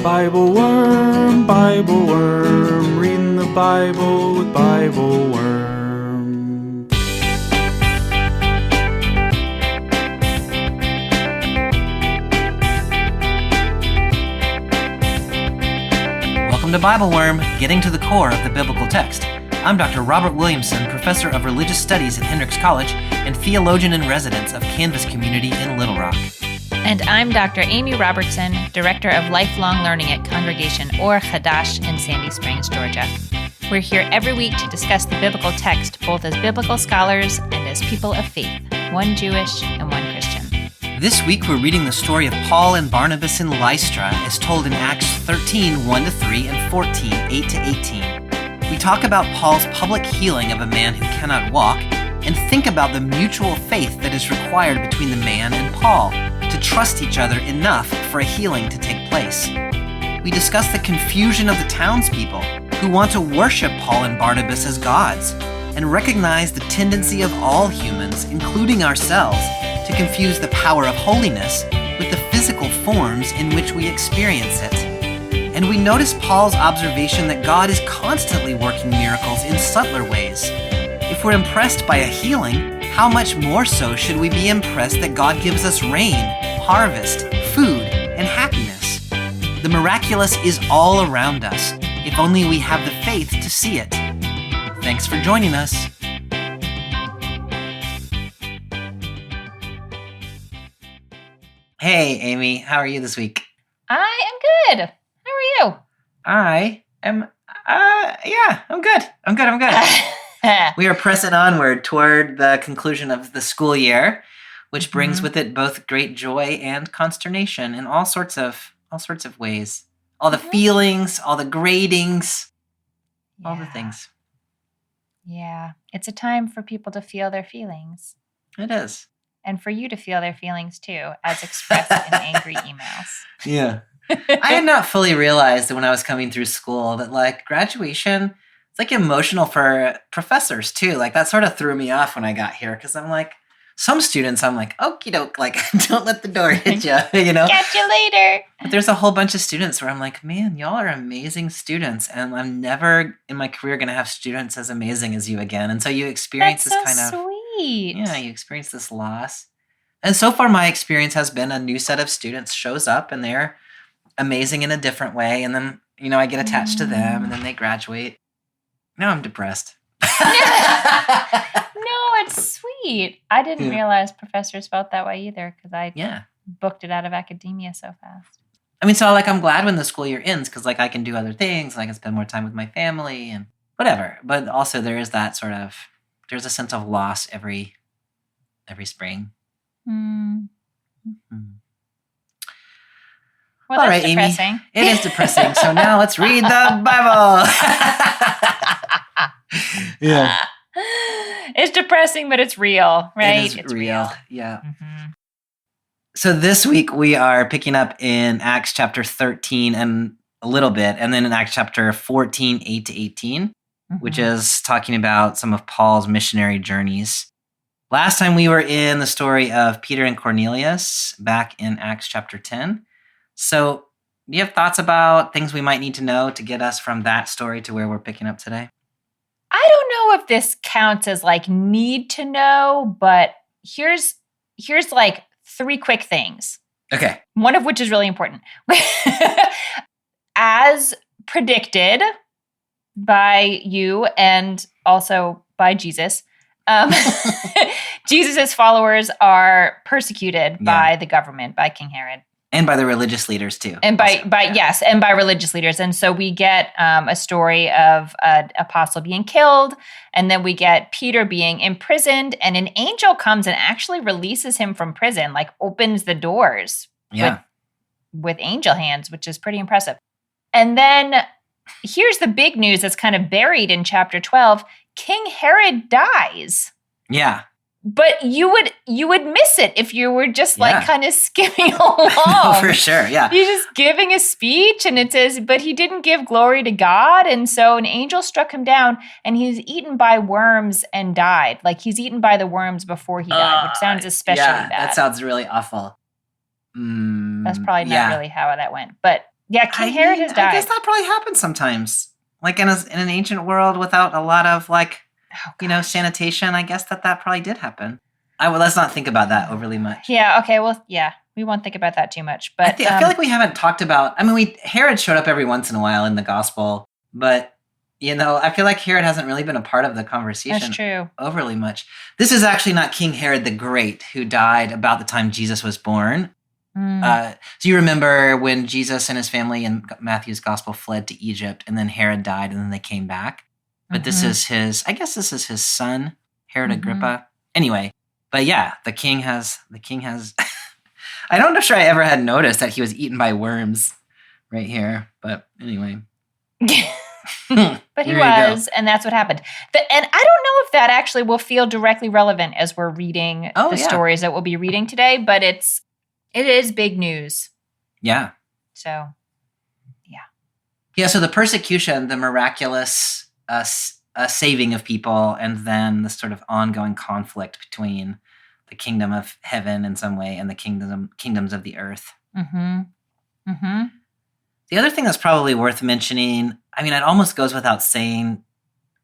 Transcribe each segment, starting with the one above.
BibleWorm, reading the Bible with BibleWorm. Welcome to BibleWorm, getting to the core of the biblical text. I'm Dr. Robert Williamson, professor of religious studies at Hendrix College and theologian in residence of Canvas Community in Little Rock. And I'm Dr. Amy Robertson, Director of Lifelong Learning at Congregation or Chadash in Sandy Springs, Georgia. We're here every week to discuss the biblical text, both as biblical scholars and as people of faith, one Jewish and one Christian. This week we're reading the story of Paul and Barnabas in Lystra as told in Acts 13, 1-3 and 14, 8-18. We talk about Paul's public healing of a man who cannot walk and think about the mutual faith that is required between the man and Paul to trust each other enough for a healing to take place. We discuss the confusion of the townspeople who want to worship Paul and Barnabas as gods and recognize the tendency of all humans, including ourselves, to confuse the power of holiness with the physical forms in which we experience it. And we notice Paul's observation that God is constantly working miracles in subtler ways. If we're impressed by a healing, how much more so should we be impressed that God gives us rain, harvest, food, and happiness? The miraculous is all around us, if only we have the faith to see it. Thanks for joining us. Hey, Amy, how are you this week? I am good. How are you? I am, I'm good. I'm good. We are pressing onward toward the conclusion of the school year, which brings with it both great joy and consternation in all sorts of ways. All the feelings, all the gradings, all the things. Yeah, it's a time for people to feel their feelings. It is. And for you to feel their feelings too, as expressed in angry emails. Yeah. I had not fully realized that when I was coming through school that like graduation, it's like emotional for professors too. Like that sort of threw me off when I got here because I'm like, some students I'm like, okie doke, like don't let the door hit you, you know? Catch you later. But there's a whole bunch of students where I'm like, man, y'all are amazing students. And I'm never in my career going to have students as amazing as you again. And so you experience That's this kind of, sweet. yeah, you experience this loss. And so far my experience has been a new set of students shows up and they're amazing in a different way. And then, you know, I get attached to them and then they graduate. Now I'm depressed. No, it's sweet. I didn't realize professors felt that way either because I booked it out of academia so fast. I mean, so like I'm glad when the school year ends because like I can do other things. I can spend more time with my family and whatever. But also there is that sort of, there's a sense of loss every spring. Well, all that's right, depressing. Amy, it is depressing. So now let's read the Bible. Yeah. It's depressing, but it's real, right? It's real. Yeah. So this week we are picking up in Acts chapter 13 and a little bit, and then in Acts chapter 14, 8-18, which is talking about some of Paul's missionary journeys. Last time we were in the story of Peter and Cornelius back in Acts chapter 10. So do you have thoughts about things we might need to know to get us from that story to where we're picking up today? I don't know if this counts as like need to know, but here's like 3 quick things. Okay. One of which is really important. As predicted by you and also by Jesus, Jesus' followers are persecuted by the government, by King Herod. And by the religious leaders too. And by religious leaders. And so we get a story of an apostle being killed, and then we get Peter being imprisoned, and an angel comes and actually releases him from prison, like opens the doors with angel hands, which is pretty impressive. And then here's the big news that's kind of buried in chapter 12. King Herod dies. Yeah. But you would miss it if you were just like kind of skimming along. For sure, yeah. He's just giving a speech and it says, but he didn't give glory to God. And so an angel struck him down and he's eaten by worms and died. Like he's eaten by the worms before he died, which sounds especially bad. That sounds really awful. That's probably not really how that went. But Yeah, King Herod has died. I guess that probably happens sometimes. Like in an ancient world without a lot of sanitation, I guess that probably did happen. Let's not think about that overly much. Yeah, okay, well, yeah, we won't think about that too much. But I feel like we haven't talked about, Herod showed up every once in a while in the gospel, but I feel like Herod hasn't really been a part of the conversation that's true. overly much. This is actually not King Herod the Great, who died about the time Jesus was born. So you remember when Jesus and his family in Matthew's gospel fled to Egypt, and then Herod died, and then they came back. But this is his son, Herod Agrippa. Anyway, but yeah, the king has. I don't know if I ever had noticed that he was eaten by worms right here, but anyway. But he was, and that's what happened. And I don't know if that actually will feel directly relevant as we're reading stories that we'll be reading today, but it is big news. Yeah. So, yeah. Yeah, so the persecution, the miraculous saving of people, and then the sort of ongoing conflict between the kingdom of heaven in some way and the kingdoms of the earth. Mm-hmm. Mm-hmm. The other thing that's probably worth mentioning, it almost goes without saying,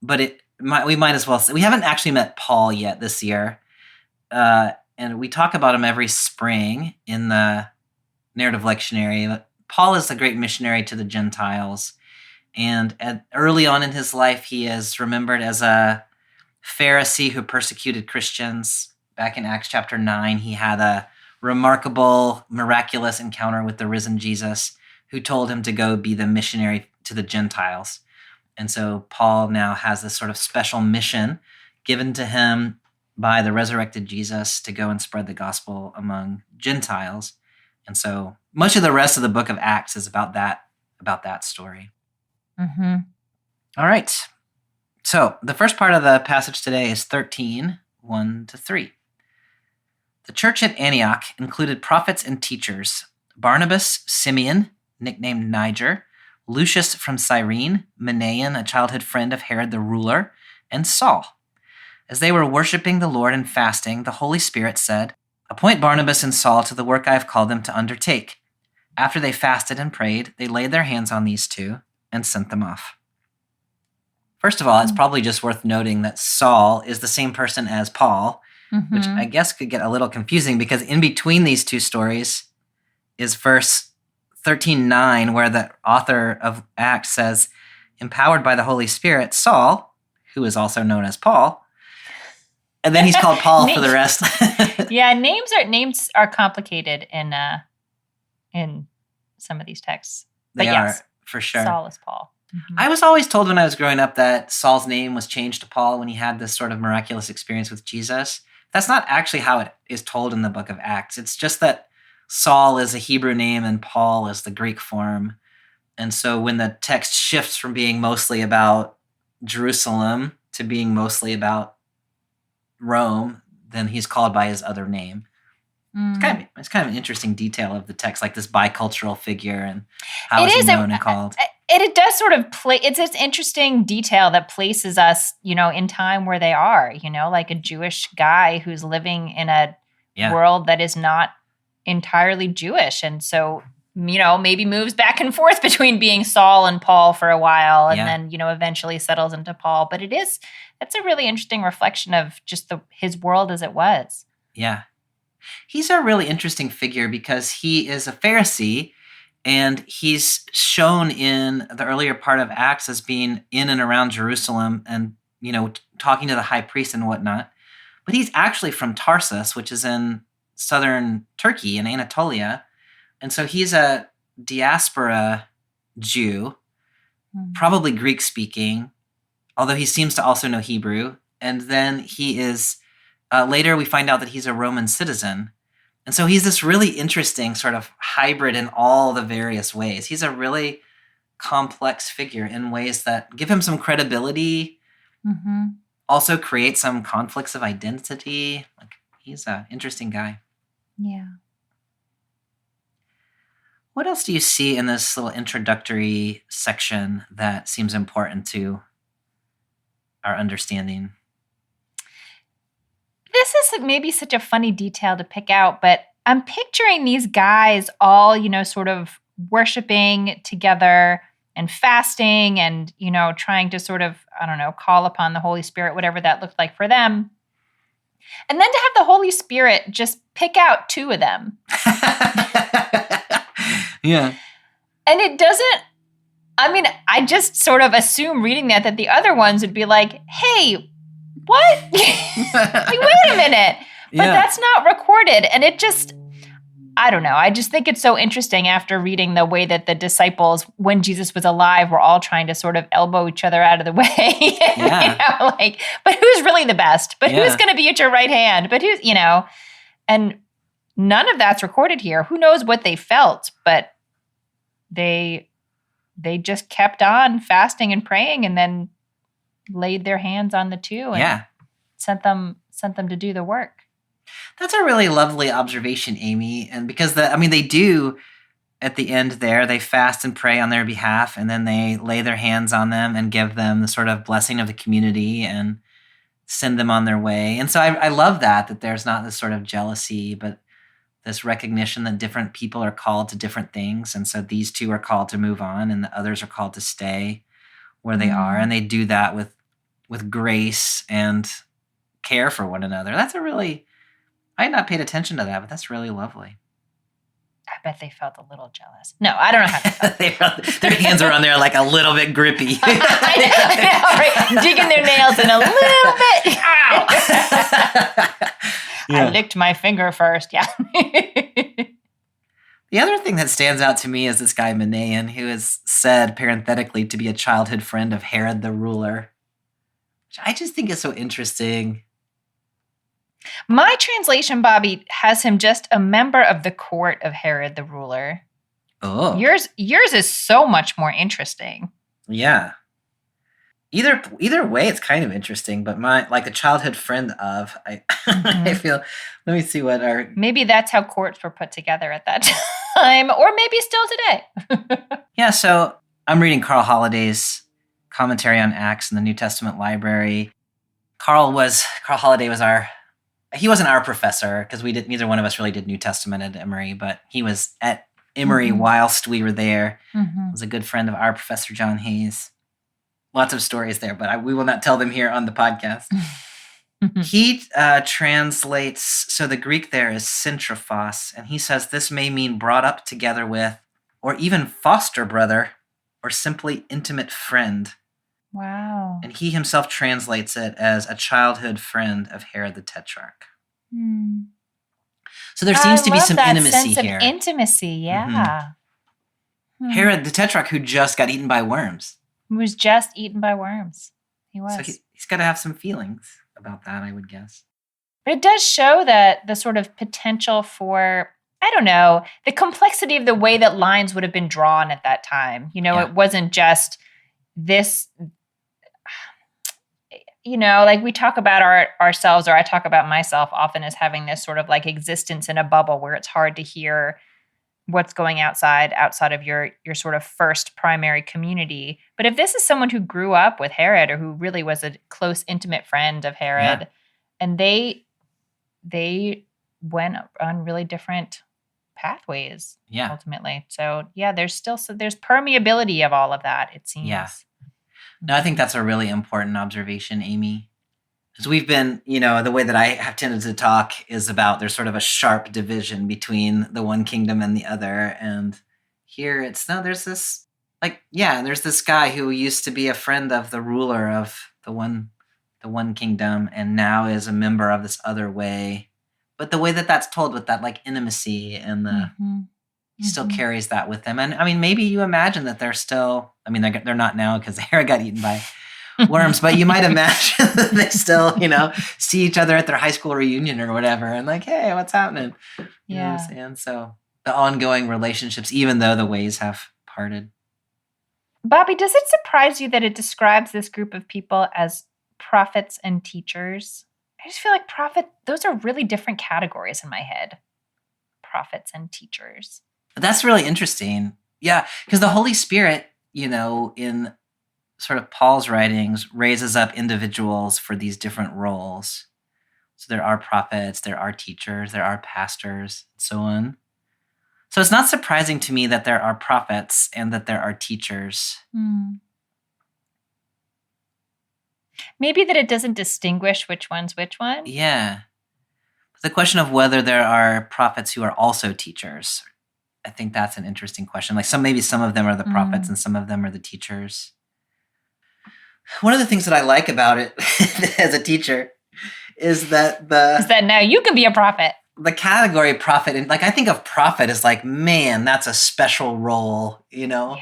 but we might as well say, we haven't actually met Paul yet this year. And we talk about him every spring in the narrative lectionary. Paul is a great missionary to the Gentiles. And early on in his life, he is remembered as a Pharisee who persecuted Christians. Back in Acts chapter 9, he had a remarkable, miraculous encounter with the risen Jesus, who told him to go be the missionary to the Gentiles. And so Paul now has this sort of special mission given to him by the resurrected Jesus to go and spread the gospel among Gentiles. And so much of the rest of the book of Acts is about that story. Mm-hmm. All right. So the first part of the passage today is 13, 1-3. The church at Antioch included prophets and teachers: Barnabas, Simeon, nicknamed Niger, Lucius from Cyrene, Manaen, a childhood friend of Herod the ruler, and Saul. As they were worshiping the Lord and fasting, the Holy Spirit said, "Appoint Barnabas and Saul to the work I have called them to undertake." After they fasted and prayed, they laid their hands on these two and sent them off. First of all, it's probably just worth noting that Saul is the same person as Paul, which I guess could get a little confusing because in between these two stories is verse 13:9, where the author of Acts says, "Empowered by the Holy Spirit, Saul," who is also known as Paul, and then he's called Paul for the rest. Yeah, names are complicated in some of these texts. But They yes, are, for sure. Saul is Paul. Mm-hmm. I was always told when I was growing up that Saul's name was changed to Paul when he had this sort of miraculous experience with Jesus. That's not actually how it is told in the book of Acts. It's just that Saul is a Hebrew name and Paul is the Greek form. And so when the text shifts from being mostly about Jerusalem to being mostly about Rome, then he's called by his other name. It's kind of an interesting detail of the text, like this bicultural figure and how is he known and called. It does sort of play. It's this interesting detail that places us, in time where they are. Like a Jewish guy who's living in a world that is not entirely Jewish, and so maybe moves back and forth between being Saul and Paul for a while, and then eventually settles into Paul. But that's a really interesting reflection of just his world as it was. Yeah. He's a really interesting figure because he is a Pharisee, and he's shown in the earlier part of Acts as being in and around Jerusalem and, talking to the high priest and whatnot. But he's actually from Tarsus, which is in southern Turkey in Anatolia. And so he's a diaspora Jew, probably Greek speaking, although he seems to also know Hebrew. And then he is... later, we find out that he's a Roman citizen. And so he's this really interesting sort of hybrid in all the various ways. He's a really complex figure in ways that give him some credibility, also create some conflicts of identity. Like, he's an interesting guy. Yeah. What else do you see in this little introductory section that seems important to our understanding? This is maybe such a funny detail to pick out, but I'm picturing these guys all, sort of worshiping together and fasting and, trying to sort of, I don't know, call upon the Holy Spirit, whatever that looked like for them. And then to have the Holy Spirit just pick out 2 of them. Yeah. And it doesn't, I just sort of assume reading that the other ones would be like, hey, what? Like, wait a minute. But that's not recorded. And it just, I don't know. I just think it's so interesting after reading the way that the disciples, when Jesus was alive, were all trying to sort of elbow each other out of the way. Yeah. But who's really the best? But who's going to be at your right hand? But who's, and none of that's recorded here. Who knows what they felt? But they just kept on fasting and praying, and then laid their hands on the 2 and sent them to do the work. That's a really lovely observation, Amy. And because they do at the end there, they fast and pray on their behalf, and then they lay their hands on them and give them the sort of blessing of the community and send them on their way. And so I love that there's not this sort of jealousy, but this recognition that different people are called to different things. And so these 2 are called to move on, and the others are called to stay where they are. And they do that with grace and care for one another. That's I had not paid attention to that, but that's really lovely. I bet they felt a little jealous. No, I don't know how they felt. Their hands are on there like a little bit grippy. I know, right? Digging their nails in a little bit. Ow! I licked my finger first, yeah. The other thing that stands out to me is this guy Manaen, who is said parenthetically to be a childhood friend of Herod the ruler, which I just think is so interesting. My translation, Bobby, has him just a member of the court of Herod the ruler. Oh. Yours is so much more interesting. Yeah. Either way, it's kind of interesting, but a childhood friend of, I feel, let me see what maybe that's how courts were put together at that time, or maybe still today. Yeah, so I'm reading Carl Holliday's commentary on Acts in the New Testament library. Carl Holliday he wasn't our professor, because neither one of us really did New Testament at Emory, but he was at Emory whilst we were there. He was a good friend of our Professor John Hayes. Lots of stories there, but we will not tell them here on the podcast. He translates, so the Greek there is syntrophos, and he says this may mean brought up together with, or even foster brother, or simply intimate friend. Wow. And he himself translates it as a childhood friend of Herod the Tetrarch. So there seems to be some intimacy here. Of intimacy, yeah. Herod the Tetrarch, who just got eaten by worms. He was just eaten by worms. He was. So he's got to have some feelings about that, I would guess. But it does show that the sort of potential for, I don't know, the complexity of the way that lines would have been drawn at that time. It wasn't just this, like we talk about ourselves, or I talk about myself often as having this sort of like existence in a bubble where it's hard to hear what's going outside of your sort of first primary community. But if this is someone who grew up with Herod, or who really was a close, intimate friend of Herod, and they went on really different pathways ultimately. So there's permeability of all of that, it seems. Yeah. No, I think that's a really important observation, Amy. Because we've been, the way that I have tended to talk is about there's sort of a sharp division between the one kingdom and the other. And here there's this, there's this guy who used to be a friend of the ruler of the one kingdom, and now is a member of this other way. But the way that that's told with that intimacy and he still carries that with him. And maybe you imagine that they're still, they're not now because Herod got eaten by worms, but you might imagine that they still, see each other at their high school reunion or whatever, and hey, what's happening? You know what I'm saying? So the ongoing relationships, even though the ways have parted. Bobby, does it surprise you that it describes this group of people as prophets and teachers? I just feel like those are really different categories in my head. Prophets and teachers. That's really interesting. Yeah, because the Holy Spirit, in sort of Paul's writings, raises up individuals for these different roles. So there are prophets, there are teachers, there are pastors, and so on. So it's not surprising to me that there are prophets and that there are teachers. Maybe that it doesn't distinguish which one's which one. Yeah. The question of whether there are prophets who are also teachers, I think that's an interesting question. Like maybe some of them are the prophets and some of them are the teachers. One of the things that I like about it as a teacher is that now you can be a prophet. The category prophet, and like I think of prophet as like, man, that's a special role, Yeah.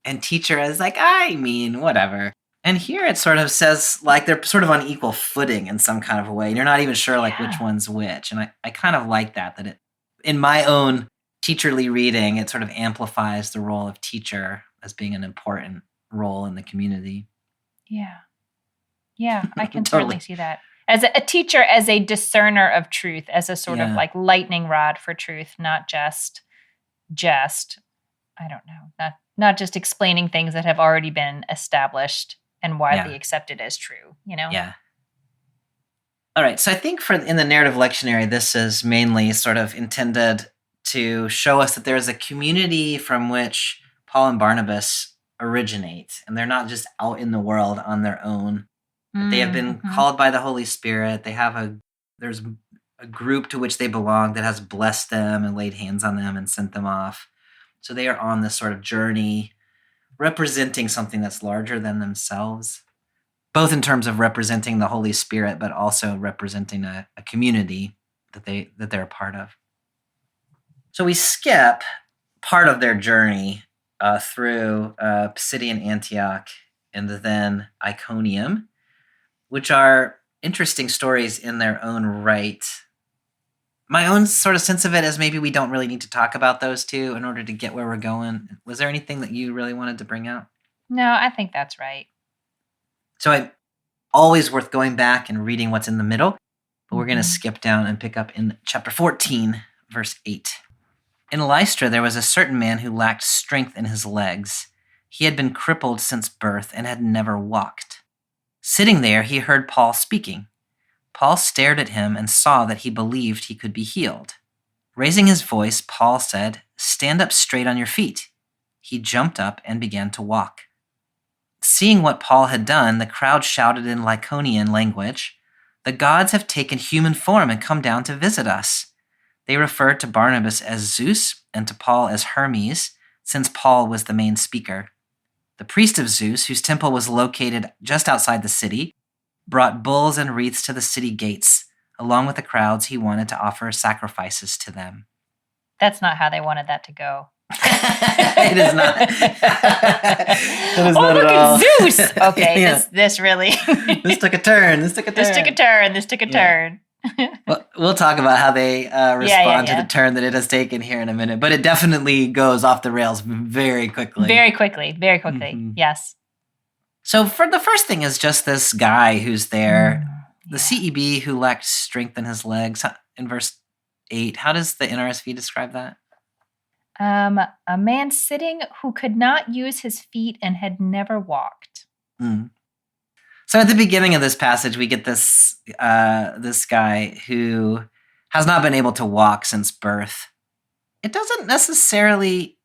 And teacher is like, I mean, whatever. And here it sort of says like they're sort of on equal footing in some kind of a way. You're not even sure like which one's which. And I kind of like that it, in my own teacherly reading, it sort of amplifies the role of teacher as being an important role in the community. Yeah. Yeah, I can totally see that. As a teacher, as a discerner of truth, as a sort of like lightning rod for truth, not just, I don't know, not just explaining things that have already been established and widely accepted as true, Yeah. All right. So I think in the narrative lectionary, this is mainly sort of intended to show us that there is a community from which Paul and Barnabas originate, and they're not just out in the world on their own. They have been called by the Holy Spirit. There's a group to which they belong that has blessed them and laid hands on them and sent them off. So they are on this sort of journey representing something that's larger than themselves, both in terms of representing the Holy Spirit, but also representing a community that they're a part of. So we skip part of their journey through Pisidian Antioch and then Iconium, which are interesting stories in their own right. My own sort of sense of it is maybe we don't really need to talk about those two in order to get where we're going. Was there anything that you really wanted to bring out? No, I think that's right. So always worth going back and reading what's in the middle, but we're going to skip down and pick up in chapter 14, verse 8. In Lystra, there was a certain man who lacked strength in his legs. He had been crippled since birth and had never walked. Sitting there, he heard Paul speaking. Paul stared at him and saw that he believed he could be healed. Raising his voice, Paul said, "Stand up straight on your feet." He jumped up and began to walk. Seeing what Paul had done, the crowd shouted in Lycaonian language, "The gods have taken human form and come down to visit us." They referred to Barnabas as Zeus and to Paul as Hermes, since Paul was the main speaker. The priest of Zeus, whose temple was located just outside the city, brought bulls and wreaths to the city gates. Along with the crowds, he wanted to offer sacrifices to them. That's not how they wanted that to go. It is not. It is not look at all. at Zeus. Okay, this really. This took a turn. This took a turn. Well, we'll talk about how they respond to the turn that it has taken here in a minute, but it definitely goes off the rails very quickly. Very quickly. Yes. So for the first thing is just this guy who's there, the CEB who lacked strength in his legs. In verse 8, how does the NRSV describe that? A man sitting who could not use his feet and had never walked. So at the beginning of this passage, we get this guy who has not been able to walk since birth. It doesn't necessarily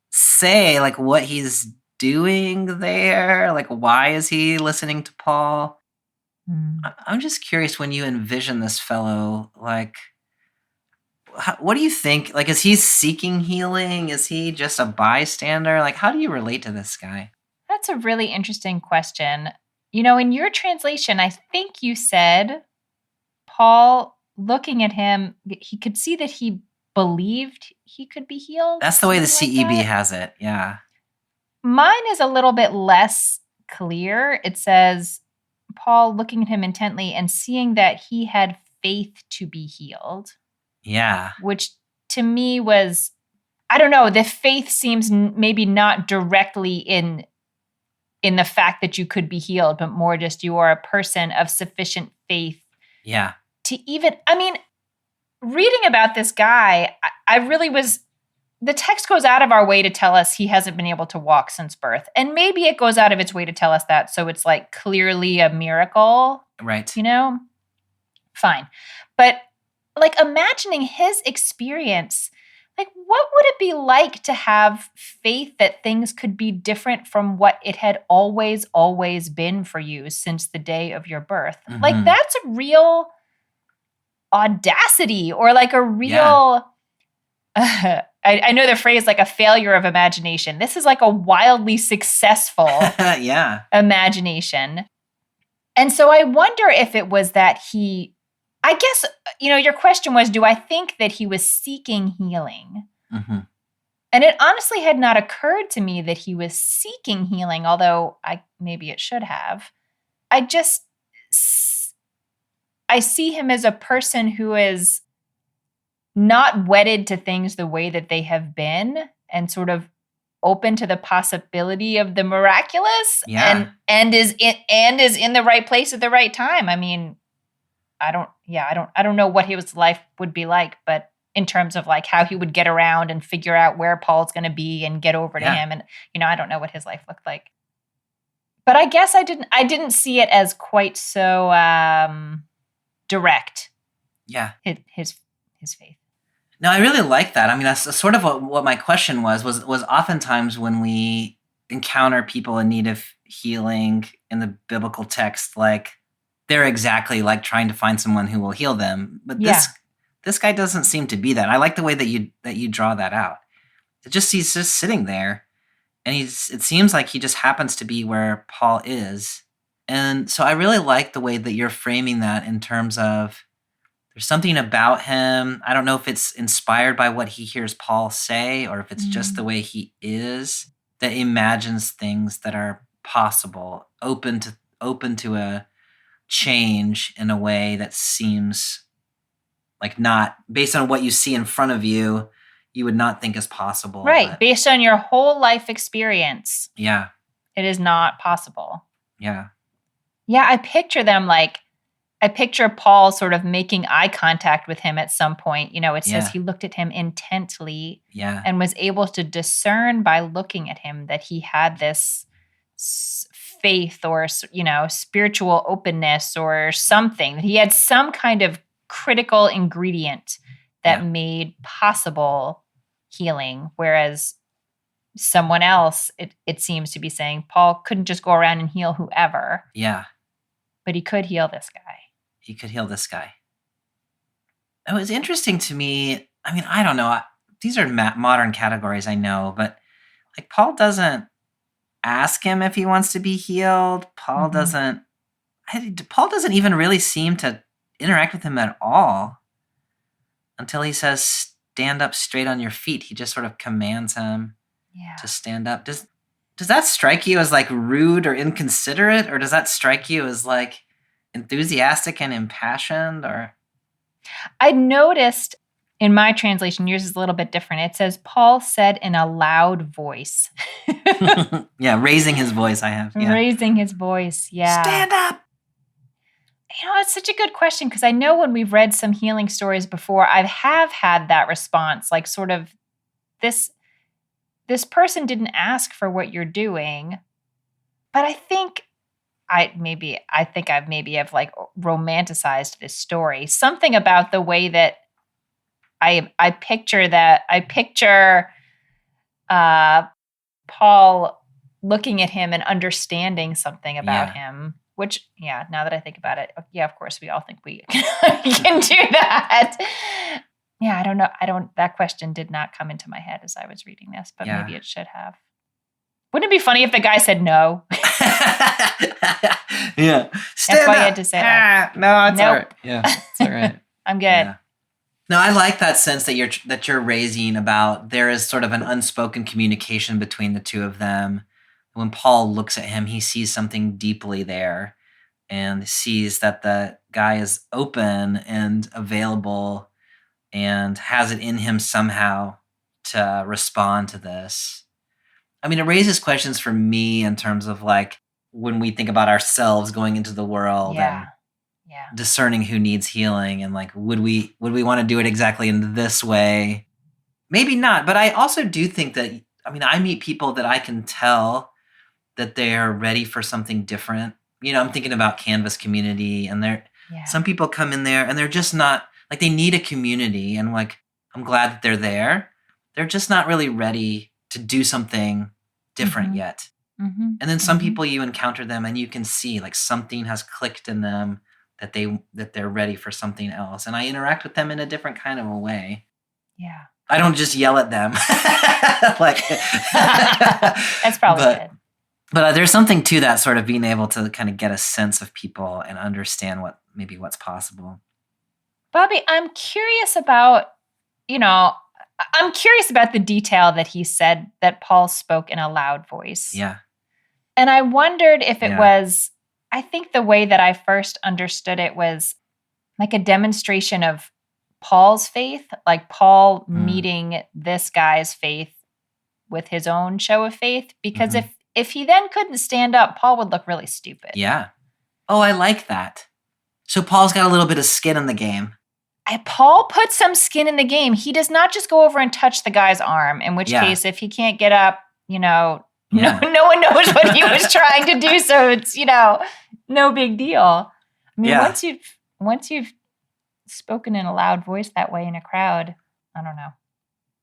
say like what he's doing there, like why is he listening to Paul? I'm just curious, when you envision this fellow, like what do you think? Like, is he seeking healing? Is he just a bystander? Like, how do you relate to this guy? That's a really interesting question. In your translation, I think you said Paul, looking at him, he could see that he believed he could be healed. That's the way the CEB has it, yeah. Mine is a little bit less clear. It says, Paul looking at him intently and seeing that he had faith to be healed. Yeah. Which to me was, I don't know, the faith seems maybe not directly in the fact that you could be healed, but more just you are a person of sufficient faith. Yeah. To even, reading about this guy, I really was, the text goes out of our way to tell us he hasn't been able to walk since birth. And maybe it goes out of its way to tell us that, so it's like clearly a miracle. Right. Fine. But like imagining his experience, like, what would it be like to have faith that things could be different from what it had always, always been for you since the day of your birth? Like, that's a real audacity, or like a real, I know the phrase, like a failure of imagination. This is like a wildly successful imagination. And so I wonder if it was that I guess, your question was, do I think that he was seeking healing? And it honestly had not occurred to me that he was seeking healing, although maybe it should have. I see him as a person who is not wedded to things the way that they have been, and sort of open to the possibility of the miraculous, and is in the right place at the right time. I mean, I don't know what his life would be like, but in terms of like how he would get around and figure out where Paul's going to be and get over to him, and I don't know what his life looked like. But I guess I didn't see it as quite so direct. Yeah, his faith. No, I really like that. I mean, that's sort of what my question was oftentimes when we encounter people in need of healing in the biblical text, like they're exactly like trying to find someone who will heal them. But this guy doesn't seem to be that. I like the way that you draw that out. He's just sitting there, and it seems like he just happens to be where Paul is. And so I really like the way that you're framing that in terms of there's something about him. I don't know if it's inspired by what he hears Paul say, or if it's just the way he is, that imagines things that are possible, open to a change in a way that seems like not based on what you see in front of you, you would not think is possible. Right. But based on your whole life experience. Yeah. It is not possible. Yeah. Yeah. I picture Paul sort of making eye contact with him at some point. It says he looked at him intently and was able to discern by looking at him that he had this faith or, spiritual openness or something. That he had some kind of critical ingredient that made possible healing. Whereas someone else, it seems to be saying, Paul couldn't just go around and heal whoever. Yeah. But he could heal this guy. He could heal this guy. It was interesting to me. I mean, I don't know. These are modern categories, I know, but like Paul doesn't ask him if he wants to be healed. Paul doesn't even really seem to interact with him at all until he says, stand up straight on your feet. He just sort of commands him to stand up. Does that strike you as like rude or inconsiderate, or does that strike you as like enthusiastic and impassioned? Or I noticed in my translation, yours is a little bit different. It says Paul said in a loud voice. Yeah, raising his voice. I have raising his voice. Yeah, stand up. It's such a good question, because I know when we've read some healing stories before, I have had that response, like sort of this person didn't ask for what you're doing, but I think I've maybe have like romanticized this story. Something about the way that I picture Paul looking at him and understanding something about him. Which, now that I think about it, of course we all think we can do that. Yeah, I don't know. That question did not come into my head as I was reading this, but maybe it should have. Wouldn't it be funny if the guy said no? Yeah. That's why you had to say that. No, it's all right. Yeah, it's all right. I'm good. Yeah. No, I like that sense that you're raising about there is sort of an unspoken communication between the two of them. When Paul looks at him, he sees something deeply there and sees that the guy is open and available and has it in him somehow to respond to this. I mean, it raises questions for me in terms of like when we think about ourselves going into the world and discerning who needs healing, and like would we want to do it exactly in this way? Maybe not, but I also do think that, I mean, I meet people that I can tell that they're ready for something different. I'm thinking about Canvas Community, and some people come in there and they're just not, like, they need a community, and like I'm glad that they're there, they're just not really ready to do something different Mhm. yet. Mm-hmm. And then some Mm-hmm. people, you encounter them and you can see like something has clicked in them that they're ready for something else. And I interact with them in a different kind of a way. Yeah. I don't just yell at them. like That's probably but good. but there's something to that, sort of being able to kind of get a sense of people and understand what's possible. Bobby, I'm curious about the detail that he said that Paul spoke in a loud voice. Yeah. And I wondered if it Yeah. was, I think the way that I first understood it was like a demonstration of Paul's faith, like Paul meeting this guy's faith with his own show of faith. Because if he then couldn't stand up, Paul would look really stupid. Yeah. Oh, I like that. So Paul's got a little bit of skin in the game. Paul put some skin in the game. He does not just go over and touch the guy's arm, in which case, if he can't get up, no one knows what he was trying to do. So it's, no big deal. I mean, once you've spoken in a loud voice that way in a crowd, I don't know.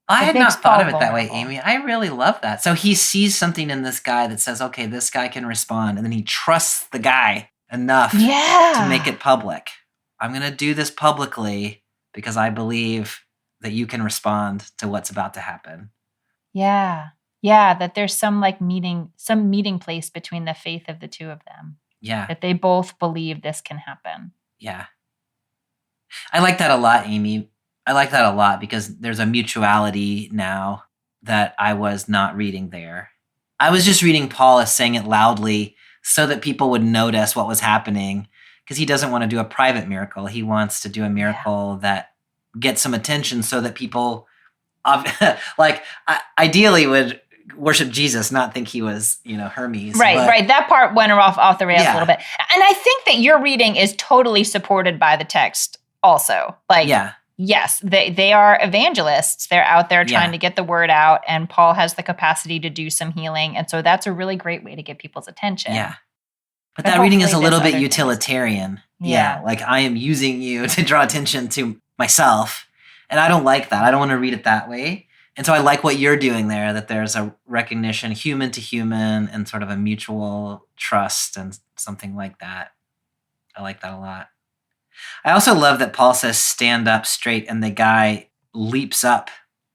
I had not thought of it that way, Amy. I really love that. So he sees something in this guy that says, okay, this guy can respond. And then he trusts the guy enough to make it public. I'm going to do this publicly because I believe that you can respond to what's about to happen. Yeah. Yeah, that there's some meeting place between the faith of the two of them. Yeah. That they both believe this can happen. Yeah. I like that a lot, Amy. I like that a lot because there's a mutuality now that I was not reading there. I was just reading Paul as saying it loudly so that people would notice what was happening, because he doesn't want to do a private miracle. He wants to do a miracle that gets some attention so that people ideally would worship Jesus, not think he was, Hermes. Right. That part went off the rails a little bit. And I think that your reading is totally supported by the text also. Yes, they are evangelists. They're out there trying to get the word out, and Paul has the capacity to do some healing. And so that's a really great way to get people's attention. Yeah. But that reading is a little bit utilitarian. Yeah. Like I am using you to draw attention to myself. And I don't like that. I don't want to read it that way. And so I like what you're doing there, that there's a recognition, human to human, and sort of a mutual trust and something like that. I like that a lot. I also love that Paul says, stand up straight, and the guy leaps up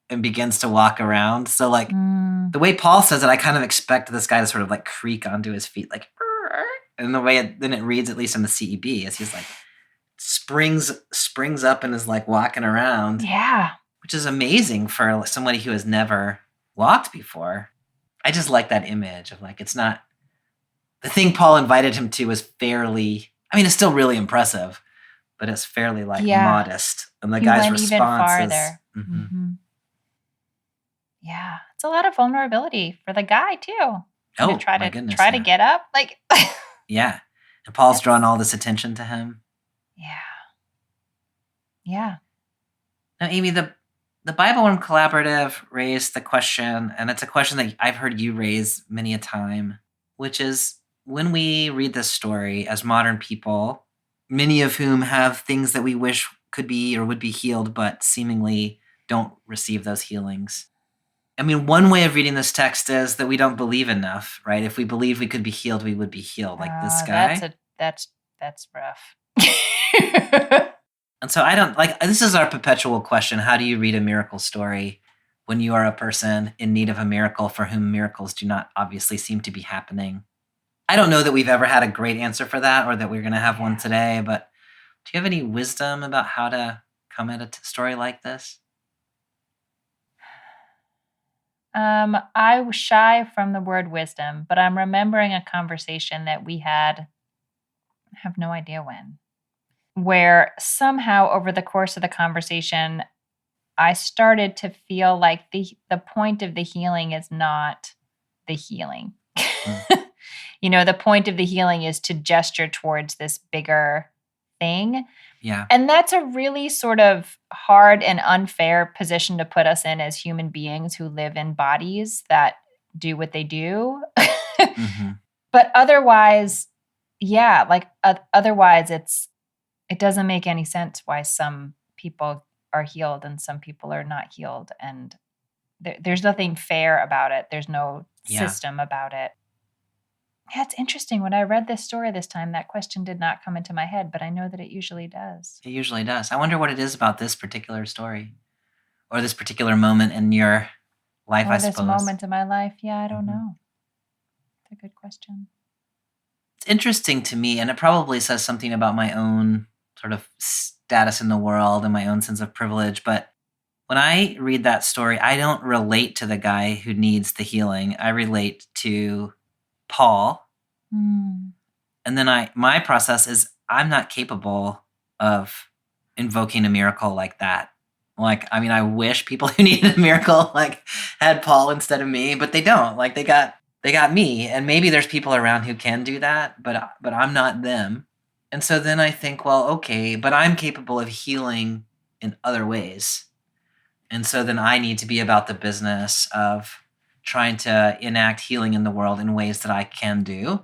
and begins to walk around. So the way Paul says it, I kind of expect this guy to sort of like creak onto his feet, like, and the way it reads, at least in the CEB, is he's like springs up and is like walking around. Yeah. Which is amazing for somebody who has never walked before. I just like that image of like, it's not, the thing Paul invited him to was fairly, it's still really impressive, but it's fairly modest. And the guy's response is farther. Yeah. It's a lot of vulnerability for the guy too. Oh, try my to goodness, to get up. Yeah. And Paul's drawn all this attention to him. Yeah. Now, Amy, the BibleWorm Collaborative raised the question, and it's a question that I've heard you raise many a time, which is when we read this story as modern people, many of whom have things that we wish could be or would be healed, but seemingly don't receive those healings. One way of reading this text is that we don't believe enough, right? If we believed we could be healed, we would be healed, like this guy. That's rough. And so I don't this is our perpetual question. How do you read a miracle story when you are a person in need of a miracle for whom miracles do not obviously seem to be happening? I don't know that we've ever had a great answer for that, or that we're going to have one today, but do you have any wisdom about how to come at a story like this? I was shy from the word wisdom, but I'm remembering a conversation that we had, I have no idea when, where somehow over the course of the conversation, I started to feel like the point of the healing is not the healing. The point of the healing is to gesture towards this bigger thing. Yeah. And that's a really sort of hard and unfair position to put us in as human beings who live in bodies that do what they do. But otherwise, otherwise it doesn't make any sense why some people are healed and some people are not healed. And there's nothing fair about it. There's no Yeah. system about it. Yeah, it's interesting. When I read this story this time, that question did not come into my head, but I know that it usually does. It usually does. I wonder what it is about this particular story or this particular moment in your life, Or I this suppose. moment in my life. Yeah, I don't Mhm. know. It's a good question. It's interesting to me, and it probably says something about my own sort of status in the world and my own sense of privilege. But when I read that story, I don't relate to the guy who needs the healing. I relate to Paul. Hmm. And then my process is I'm not capable of invoking a miracle like that. Like, I mean, I wish people who needed a miracle like had Paul instead of me, but they don't. Like they got me, and maybe there's people around who can do that, but I'm not them. And so then I think, well, okay, but I'm capable of healing in other ways. And so then I need to be about the business of trying to enact healing in the world in ways that I can do.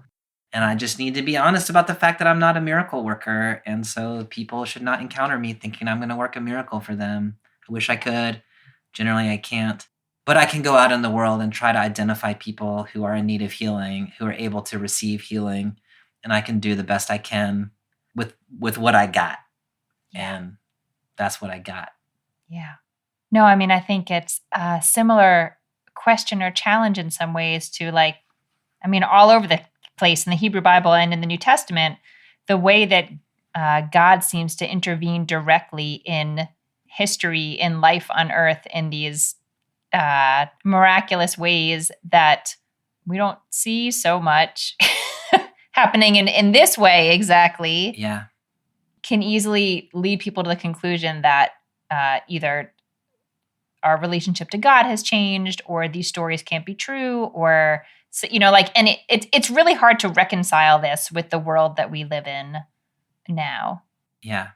And I just need to be honest about the fact that I'm not a miracle worker. And so people should not encounter me thinking I'm going to work a miracle for them. I wish I could. Generally, I can't. But I can go out in the world and try to identify people who are in need of healing, who are able to receive healing. And I can do the best I can with what I got. Yeah. And that's what I got. Yeah. No, I mean, I think it's a similar question or challenge in some ways to all over the place in the Hebrew Bible and in the New Testament, the way that God seems to intervene directly in history, in life on earth, in these miraculous ways that we don't see so much happening in this way exactly. Yeah. Can easily lead people to the conclusion that either our relationship to God has changed, or these stories can't be true, or and it's really hard to reconcile this with the world that we live in now. Yeah.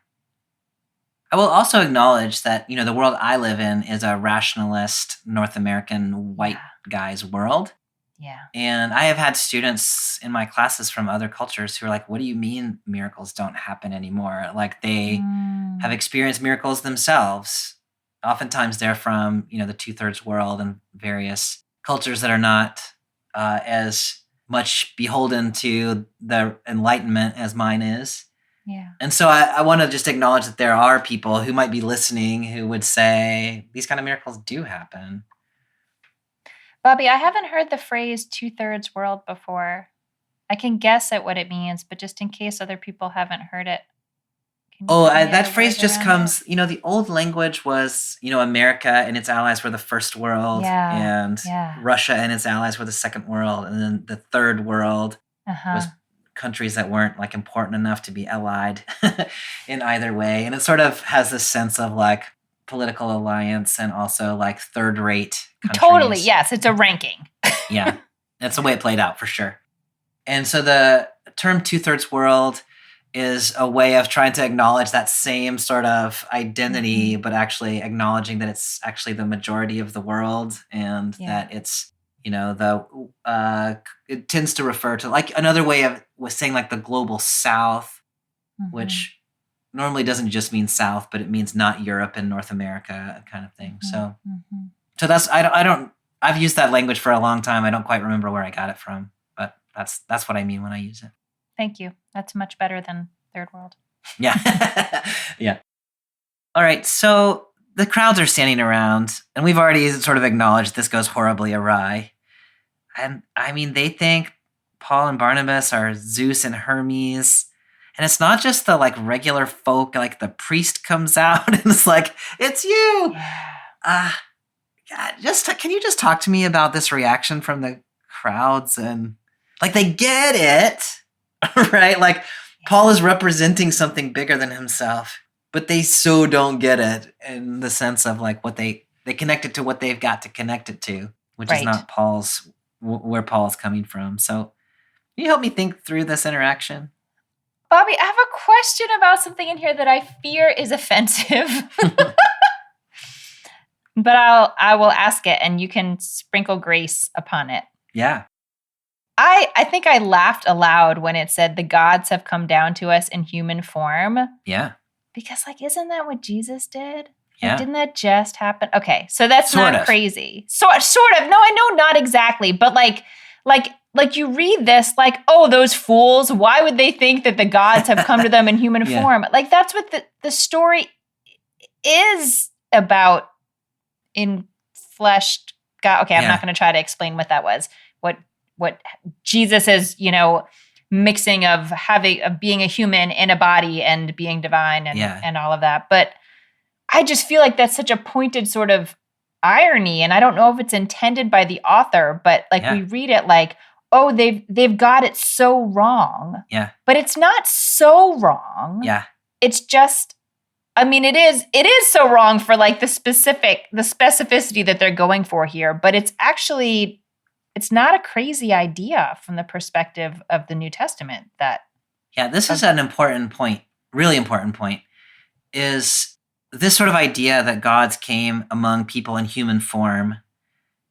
I will also acknowledge that, the world I live in is a rationalist North American white guy's world. Yeah. And I have had students in my classes from other cultures who are like, what do you mean miracles don't happen anymore? Like they have experienced miracles themselves. Oftentimes they're from, the 2/3 world and various cultures that are not as much beholden to the Enlightenment as mine is. Yeah. And so I want to just acknowledge that there are people who might be listening who would say these kind of miracles do happen. Bobby, I haven't heard the phrase 2/3 world before. I can guess at what it means, but just in case other people haven't heard it. That phrase just comes, the old language was, America and its allies were the first world, and Russia and its allies were the second world, and then the third world was countries that weren't like important enough to be allied in either way. And it sort of has this sense of like political alliance and also like third-rate countries. Totally, yes, it's a ranking. Yeah, that's the way it played out for sure. And so the term 2/3 world is a way of trying to acknowledge that same sort of identity, but actually acknowledging that it's actually the majority of the world, and that it's, it tends to refer to like another way of was saying like the global South, which normally doesn't just mean South, but it means not Europe and North America kind of thing. So that's, I've used that language for a long time. I don't quite remember where I got it from, but that's what I mean when I use it. Thank you. That's much better than third world. Yeah. Yeah. All right. So the crowds are standing around, and we've already sort of acknowledged this goes horribly awry. And I mean, they think Paul and Barnabas are Zeus and Hermes. And it's not just the like regular folk, like the priest comes out and it's like, it's you. Yeah. Can you just talk to me about this reaction from the crowds? And like, they get it, right? Like Paul is representing something bigger than himself, but they so don't get it in the sense of like what they connect it to what they've got to connect it to, which is not where Paul's coming from. So can you help me think through this interaction? Bobby, I have a question about something in here that I fear is offensive. But I will ask it, and you can sprinkle grace upon it. Yeah. I think I laughed aloud when it said the gods have come down to us in human form. Yeah. Because, like, isn't that what Jesus did? Yeah. Didn't that just happen? Okay, so that's Sort not of. crazy. Sort of. No, I know not exactly, but like you read this, like, oh, those fools, why would they think that the gods have come to them in human Yeah. form? Like, that's what the story is about, in fleshed God. Okay, I'm Yeah. not going to try to explain what that was. What Jesus is, mixing of being a human in a body and being divine and all of that. But I just feel like that's such a pointed sort of irony, and I don't know if it's intended by the author, but we read it like, oh, they've got it so wrong. Yeah. But it's not so wrong. Yeah. It's just, I mean, it is so wrong for like the specificity that they're going for here, but it's not a crazy idea from the perspective of the New Testament. This is an important point, really important point, is this sort of idea that gods came among people in human form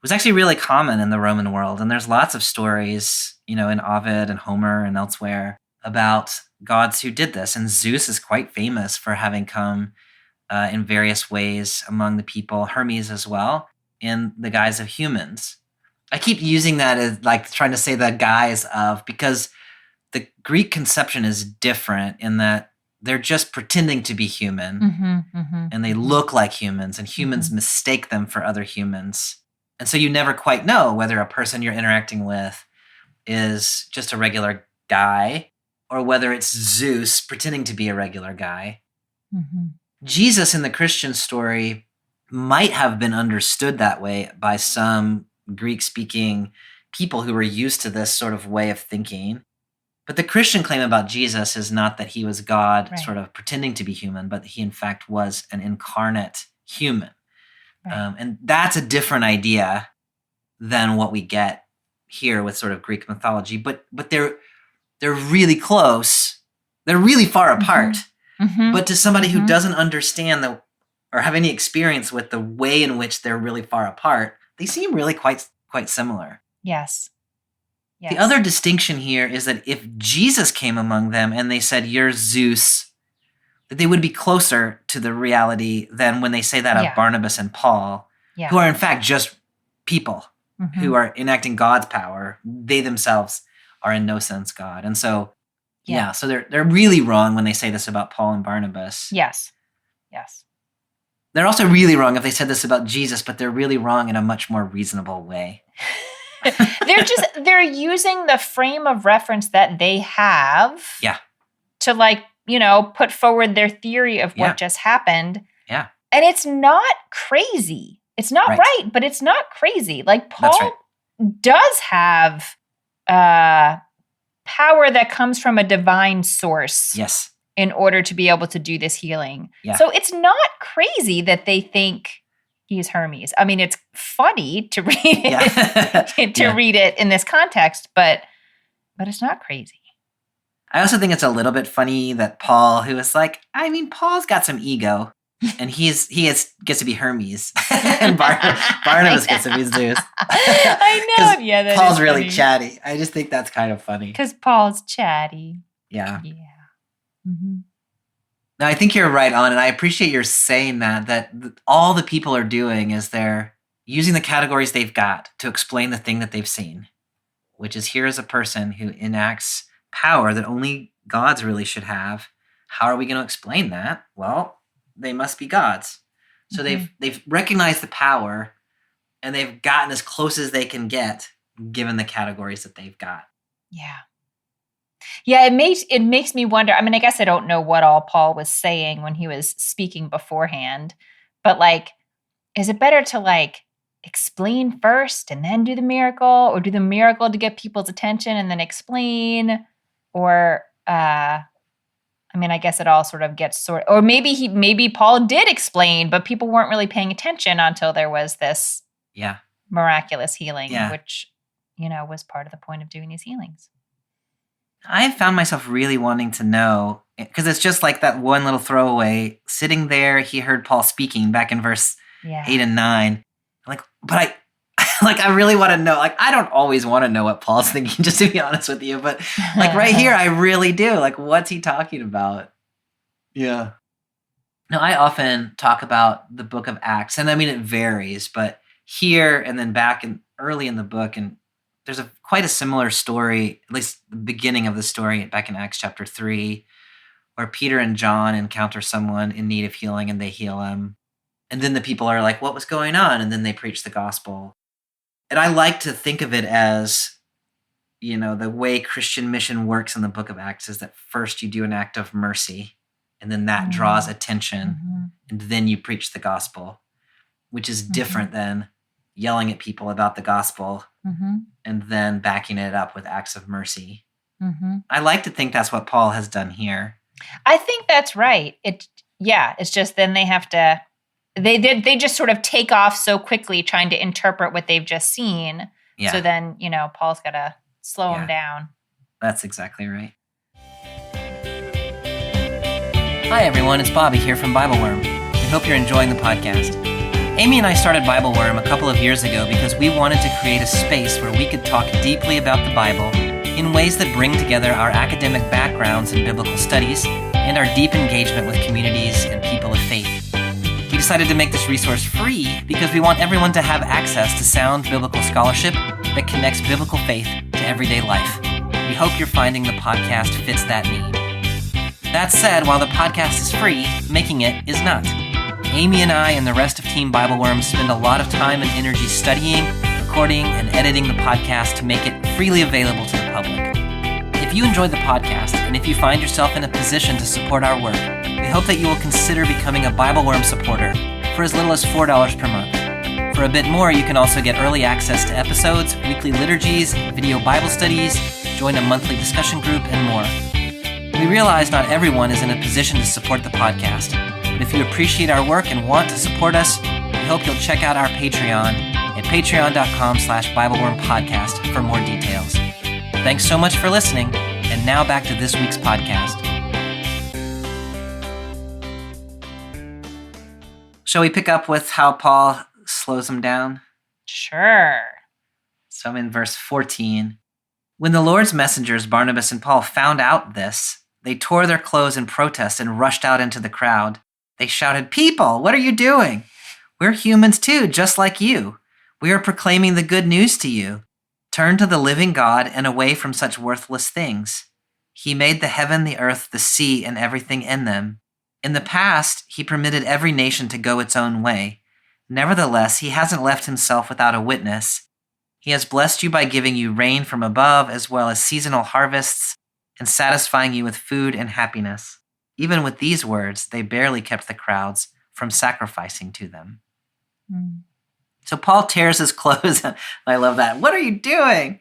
was actually really common in the Roman world. And there's lots of stories, in Ovid and Homer and elsewhere about gods who did this. And Zeus is quite famous for having come in various ways among the people, Hermes as well, in the guise of humans. I keep using that as like trying to say the guise of, because the Greek conception is different in that they're just pretending to be human, and they look like humans, and humans mistake them for other humans. And so you never quite know whether a person you're interacting with is just a regular guy or whether it's Zeus pretending to be a regular guy. Jesus in the Christian story might have been understood that way by some Greek-speaking people who were used to this sort of way of thinking. But the Christian claim about Jesus is not that he was God sort of pretending to be human, but he in fact was an incarnate human. Right. And that's a different idea than what we get here with sort of Greek mythology. But they're really close. They're really far apart. But to somebody who doesn't understand or have any experience with the way in which they're really far apart, they seem really quite similar. Yes. The other distinction here is that if Jesus came among them and they said, "You're Zeus," that they would be closer to the reality than when they say that of Barnabas and Paul, who are in fact just people who are enacting God's power. They themselves are in no sense God. And so, so they're really wrong when they say this about Paul and Barnabas. Yes. They're also really wrong if they said this about Jesus, but they're really wrong in a much more reasonable way. They're using the frame of reference that they have to put forward their theory of what just happened. Yeah. And it's not crazy. It's not right, but it's not crazy. Like Paul does have power that comes from a divine source. Yes. In order to be able to do this healing. Yeah. So it's not crazy that they think he's Hermes. I mean, it's funny to read it, read it in this context, but it's not crazy. I also think it's a little bit funny that Paul, who is like, I mean, Paul's got some ego, and he gets to be Hermes, and Barnabas gets to be Zeus. I know. Yeah, that Paul's is really funny. chatty. I just think that's kind of funny. Because Paul's chatty. Yeah. No, I think you're right on, and I appreciate your saying that all the people are doing is they're using the categories they've got to explain the thing that they've seen, which is here is a person who enacts power that only gods really should have. How are we going to explain that? Well, they must be gods. So they've recognized the power, and they've gotten as close as they can get given the categories that they've got. Yeah, it makes me wonder. I mean, I guess I don't know what all Paul was saying when he was speaking beforehand, but is it better to explain first and then do the miracle, or do the miracle to get people's attention and then explain? Or I guess it all sort of gets or maybe Paul did explain, but people weren't really paying attention until there was this miraculous healing, which was part of the point of doing these healings. I found myself really wanting to know, because it's just like that one little throwaway. Sitting there, he heard Paul speaking back in verse 8 and 9. But I really want to know. I don't always want to know what Paul's thinking, just to be honest with you. But right here, I really do. What's he talking about? Yeah. Now, I often talk about the book of Acts, and I mean, it varies, but here and then back in early in the book, and there's quite a similar story, at least the beginning of the story back in Acts chapter 3, where Peter and John encounter someone in need of healing and they heal him. And then the people are like, what was going on? And then they preach the gospel. And I like to think of it as, the way Christian mission works in the book of Acts is that first you do an act of mercy, and then that draws attention, and then you preach the gospel, which is different than yelling at people about the gospel and then backing it up with acts of mercy. I like to think that's what Paul has done here. I think that's right. It's just then they have to, they just sort of take off so quickly trying to interpret what they've just seen. Yeah. So then, Paul's got to slow them down. That's exactly right. Hi, everyone. It's Bobby here from BibleWorm. We hope you're enjoying the podcast. Amy and I started BibleWorm a couple of years ago because we wanted to create a space where we could talk deeply about the Bible in ways that bring together our academic backgrounds in biblical studies and our deep engagement with communities and people of faith. We decided to make this resource free because we want everyone to have access to sound biblical scholarship that connects biblical faith to everyday life. We hope you're finding the podcast fits that need. That said, while the podcast is free, making it is not. Amy and I and the rest of Team BibleWorm spend a lot of time and energy studying, recording, and editing the podcast to make it freely available to the public. If you enjoyed the podcast, and if you find yourself in a position to support our work, we hope that you will consider becoming a BibleWorm supporter for as little as $4 per month. For a bit more, you can also get early access to episodes, weekly liturgies, video Bible studies, join a monthly discussion group, and more. We realize not everyone is in a position to support the podcast, but if you appreciate our work and want to support us, we hope you'll check out our Patreon at patreon.com/BibleWormPodcast for more details. Thanks so much for listening, and now back to this week's podcast. Shall we pick up with how Paul slows them down? Sure. So I'm in verse 14. When the Lord's messengers, Barnabas and Paul, found out this, they tore their clothes in protest and rushed out into the crowd. They shouted, "People, what are you doing? We're humans too, just like you. We are proclaiming the good news to you. Turn to the living God and away from such worthless things. He made the heaven, the earth, the sea, and everything in them. In the past, he permitted every nation to go its own way. Nevertheless, he hasn't left himself without a witness. He has blessed you by giving you rain from above, as well as seasonal harvests, and satisfying you with food and happiness." Even with these words, they barely kept the crowds from sacrificing to them. So Paul tears his clothes. I love that. What are you doing?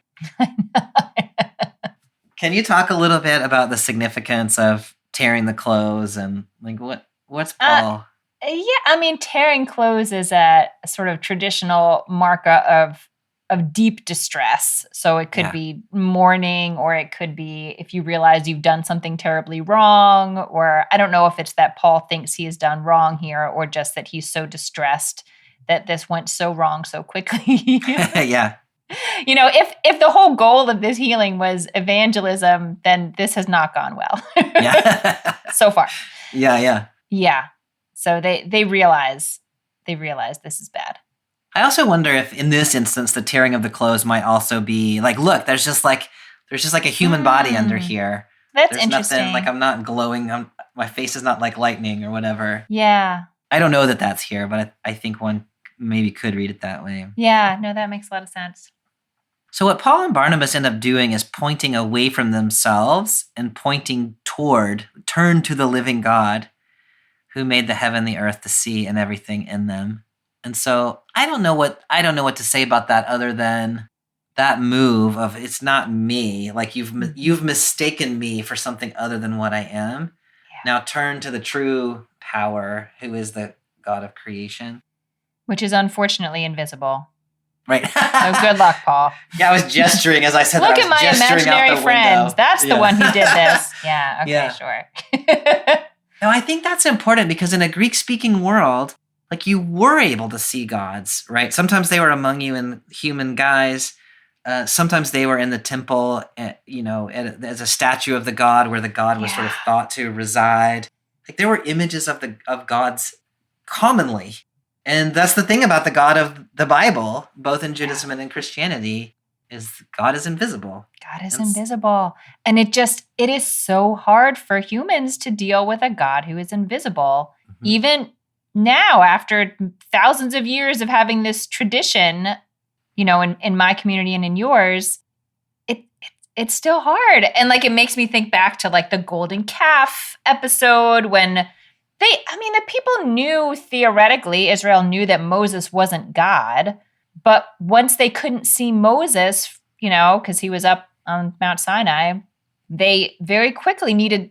Can you talk a little bit about the significance of tearing the clothes and what's Paul? Tearing clothes is a sort of traditional mark of deep distress. So it could be mourning, or it could be if you realize you've done something terribly wrong, or I don't know if it's that Paul thinks he has done wrong here, or just that he's so distressed that this went so wrong so quickly. Yeah. If the whole goal of this healing was evangelism, then this has not gone well. Yeah. So far. Yeah. Yeah. So they realize this is bad. I also wonder if in this instance, the tearing of the clothes might also be like, look, there's just like a human body under here. There's interesting. Nothing, like I'm not glowing. My face is not like lightning or whatever. Yeah. I don't know that that's here, but I think one maybe could read it that way. Yeah, no, that makes a lot of sense. So what Paul and Barnabas end up doing is pointing away from themselves and pointing turn to the living God who made the heaven, the earth, the sea, and everything in them. And so I don't know what to say about that other than that move of it's not me. Like you've mistaken me for something other than what I am. Yeah. Now turn to the true power, who is the God of creation. Which is unfortunately invisible. Right. So good luck, Paul. Yeah, I was gesturing as I said Look that. at my imaginary friend. Window. That's the one who did this. Yeah, okay, sure. No, I think that's important because in a Greek-speaking world, like you were able to see gods, right? Sometimes they were among you in human guise. Sometimes they were in the temple, as a statue of the god where the god was sort of thought to reside. Like there were images of gods commonly. And that's the thing about the God of the Bible, both in Judaism and in Christianity, is God is invisible. God is invisible. And it is so hard for humans to deal with a God who is invisible. Mm-hmm. Even now, after thousands of years of having this tradition, in my community and in yours, it's still hard. And like, it makes me think back to like the golden calf episode when the people knew, theoretically, Israel knew that Moses wasn't God. But once they couldn't see Moses, because he was up on Mount Sinai, they very quickly needed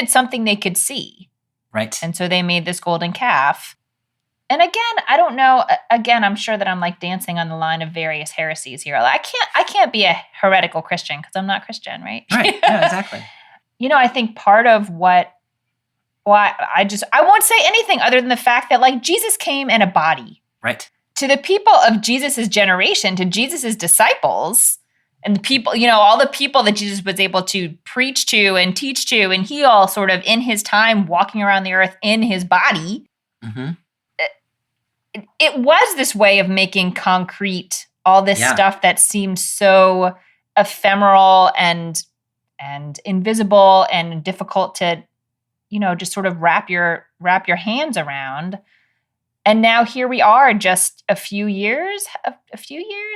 something they could see. Right. And so they made this golden calf. And again, I don't know. Again, I'm sure that I'm like dancing on the line of various heresies here. I can't be a heretical Christian because I'm not Christian, right? Right. Yeah, exactly. I think part of why I won't say anything other than the fact that like Jesus came in a body. Right. To the people of Jesus's generation, to Jesus's disciples, and the people, all the people that Jesus was able to preach to and teach to and heal sort of in his time walking around the earth in his body. Mm-hmm. It was this way of making concrete all this stuff that seemed so ephemeral and invisible and difficult to, just sort of wrap your hands around. And now here we are, just a few years.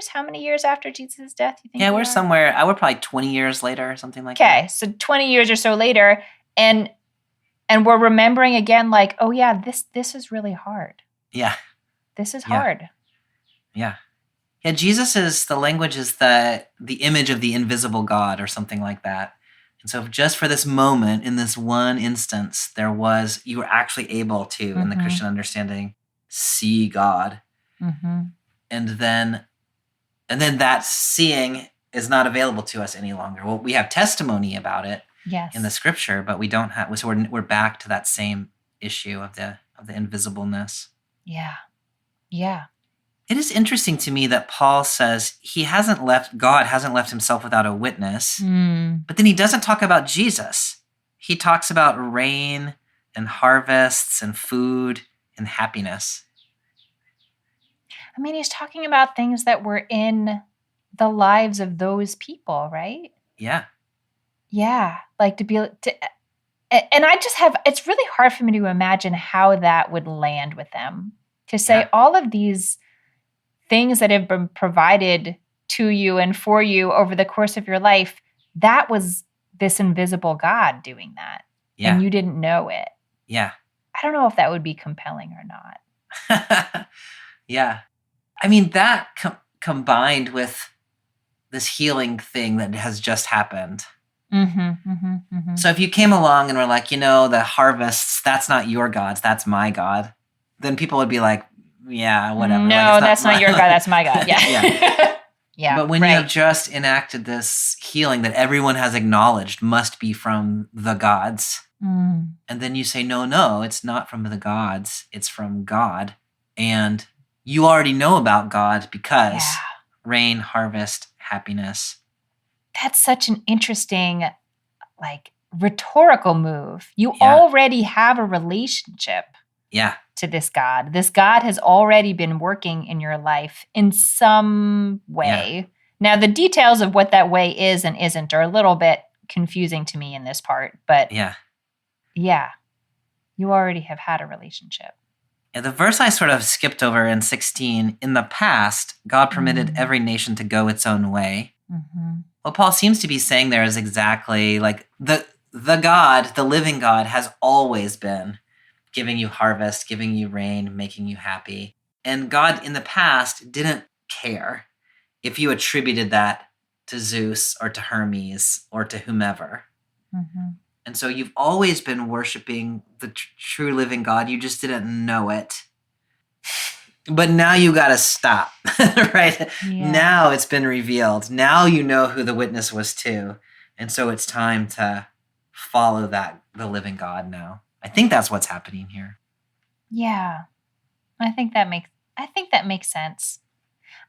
How many years after Jesus' death? You think? Yeah, we're somewhere. We're probably 20 years later or something like that. Okay, so 20 years or so later, and we're remembering again, like, oh yeah, this is really hard. Yeah. This is hard. Yeah. Yeah, the language is the image of the invisible God or something like that. And so just for this moment, in this one instance, you were actually able to, in the Christian understanding, see God. Mm-hmm. And then that seeing is not available to us any longer. Well, we have testimony about it in the scripture, but we don't have, so we're back to that same issue of the invisibleness. Yeah. Yeah. It is interesting to me that Paul says God hasn't left himself without a witness, but then he doesn't talk about Jesus. He talks about rain and harvests and food and happiness. He's talking about things that were in the lives of those people, right? Yeah. Yeah. Like and it's really hard for me to imagine how that would land with them. To say all of these things that have been provided to you and for you over the course of your life, that was this invisible God doing that. Yeah. And you didn't know it. Yeah. I don't know if that would be compelling or not. Yeah. That combined with this healing thing that has just happened. Mm-hmm, mm-hmm, mm-hmm. So if you came along and were like, the harvests, that's not your gods, that's my God. Then people would be like, yeah, whatever. No, that's not your God. That's my God. Yeah. Yeah. Yeah. But when you have just enacted this healing that everyone has acknowledged must be from the gods, and then you say, no, it's not from the gods. It's from God. And you already know about God because rain, harvest, happiness. That's such an interesting, rhetorical move. You already have a relationship. Yeah. To this God. This God has already been working in your life in some way. Yeah. Now, the details of what that way is and isn't are a little bit confusing to me in this part, but yeah, you already have had a relationship. Yeah, the verse I sort of skipped over in 16, in the past, God permitted every nation to go its own way. Mm-hmm. What Paul seems to be saying there is exactly like the God, the living God, has always been giving you harvest, giving you rain, making you happy. And God in the past didn't care if you attributed that to Zeus or to Hermes or to whomever. Mm-hmm. And so you've always been worshiping the true living God. You just didn't know it. But now you got to stop, right? Yeah. Now it's been revealed. Now you know who the witness was to. And so it's time to follow the living God now. I think that's what's happening here. Yeah. I think that makes sense.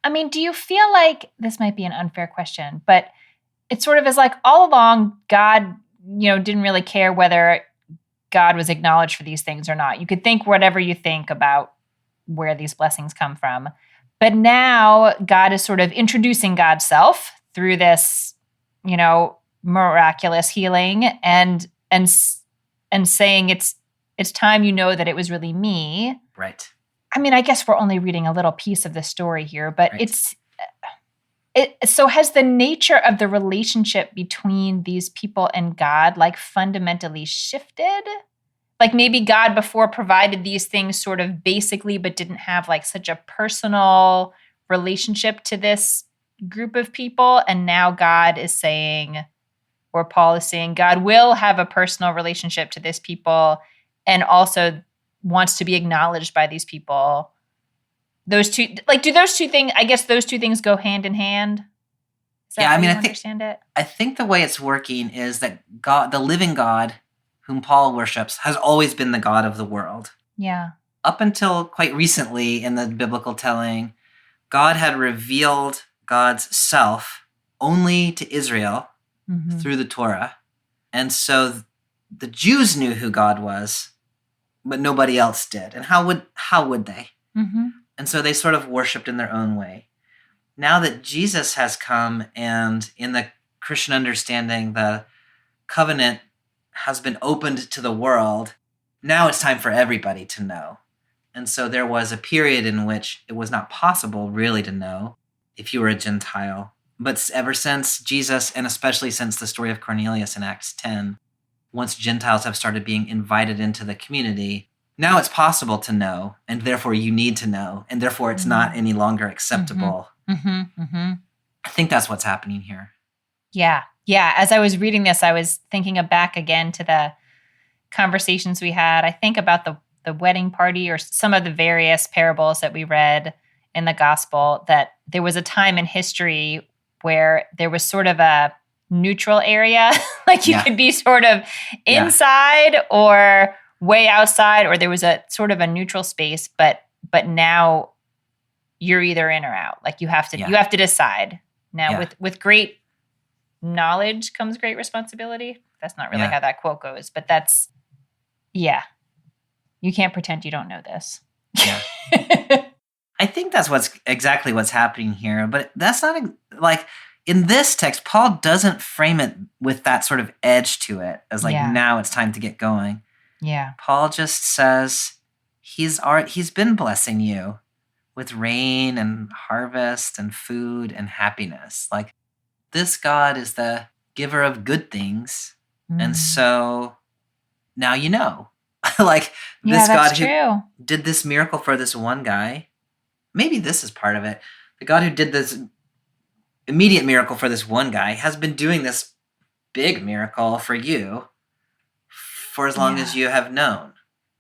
Do you feel like, this might be an unfair question, but it sort of is like all along God, didn't really care whether God was acknowledged for these things or not. You could think whatever you think about where these blessings come from. But now God is sort of introducing God's self through this, miraculous healing and saying it's time you know that it was really me. Right. I mean, I guess we're only reading a little piece of the story here, but Right. So has the nature of the relationship between these people and God like fundamentally shifted? Like maybe God before provided these things sort of basically, but didn't have like such a personal relationship to this group of people. And now God is saying, or Paul is saying, God will have a personal relationship to this people and also wants to be acknowledged by these people. Those two, do those two things, I guess those two things go hand in hand? Is that how you understand it? I think the way it's working is that God, the living God, whom Paul worships, has always been the God of the world. Yeah. Up until quite recently in the biblical telling, God had revealed God's self only to Israel through the Torah. And so the Jews knew who God was, but nobody else did. And how would they? Mm-hmm. And so they sort of worshiped in their own way. Now that Jesus has come and in the Christian understanding, the covenant has been opened to the world, now it's time for everybody to know. And so there was a period in which it was not possible really to know if you were a Gentile. But ever since Jesus, and especially since the story of Cornelius in Acts 10, once Gentiles have started being invited into the community, now it's possible to know, and therefore you need to know, and therefore it's not any longer acceptable. I think that's what's happening here. Yeah. Yeah. As I was reading this, I was thinking back again to the conversations we had. I think about the wedding party or some of the various parables that we read in the gospel, that there was a time in history where there was sort of a neutral area, like you could be sort of inside or way outside, or there was a sort of a neutral space, but now you're either in or out. Like you have to decide. Now with great knowledge comes great responsibility. That's not really how that quote goes, but that's, you can't pretend you don't know this. Yeah. I think that's exactly what's happening here, but that's not like in this text, Paul doesn't frame it with that sort of edge to it as like, now it's time to get going. Yeah. Paul just says he's been blessing you with rain and harvest and food and happiness. Like this God is the giver of good things. And so now you know. Like this God who did this miracle for this one guy, maybe this is part of it. The God who did this immediate miracle for this one guy has been doing this big miracle for you for as long as you have known,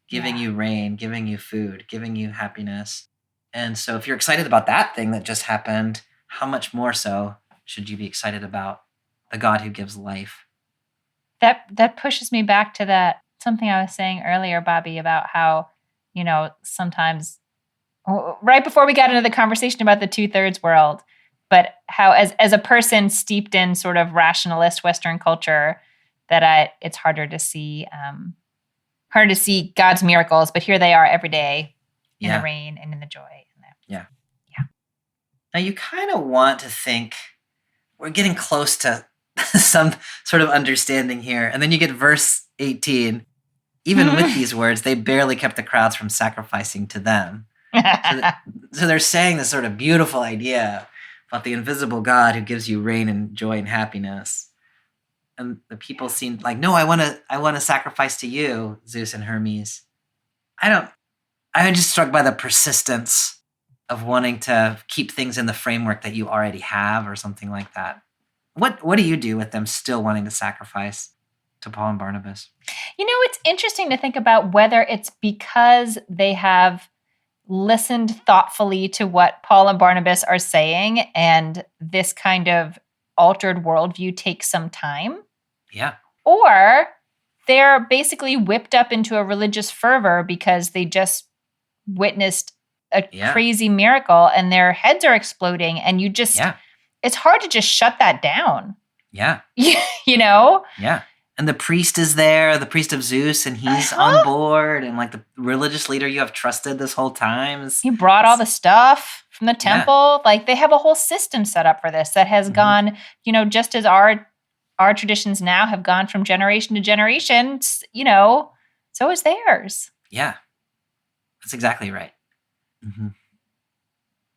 giving you rain, giving you food, giving you happiness. And so if you're excited about that thing that just happened, how much more so should you be excited about the God who gives life? That pushes me back to that something I was saying earlier, Bobby, about how, sometimes right before we got into the conversation about the 2/3 world, but how as a person steeped in sort of rationalist Western culture, that it's harder to see God's miracles, but here they are every day in the rain and in the joy. Now you kind of want to think we're getting close to some sort of understanding here. And then you get verse 18. Even with these words, they barely kept the crowds from sacrificing to them. So they're saying this sort of beautiful idea about the invisible God who gives you rain and joy and happiness. And the people seemed like, no, I want to sacrifice to you, Zeus and Hermes. I'm just struck by the persistence of wanting to keep things in the framework that you already have or something like that. What do you do with them still wanting to sacrifice to Paul and Barnabas? It's interesting to think about whether it's because they have listened thoughtfully to what Paul and Barnabas are saying, and this kind of altered worldview takes some time. Yeah. Or they're basically whipped up into a religious fervor because they just witnessed a crazy miracle and their heads are exploding, and it's hard to just shut that down. Yeah. Yeah. And the priest is there, the priest of Zeus, and he's on board. And like the religious leader you have trusted this whole time. He brought all the stuff from the temple. Like they have a whole system set up for this that has gone, just as our traditions now have gone from generation to generation, so is theirs. Yeah, that's exactly right.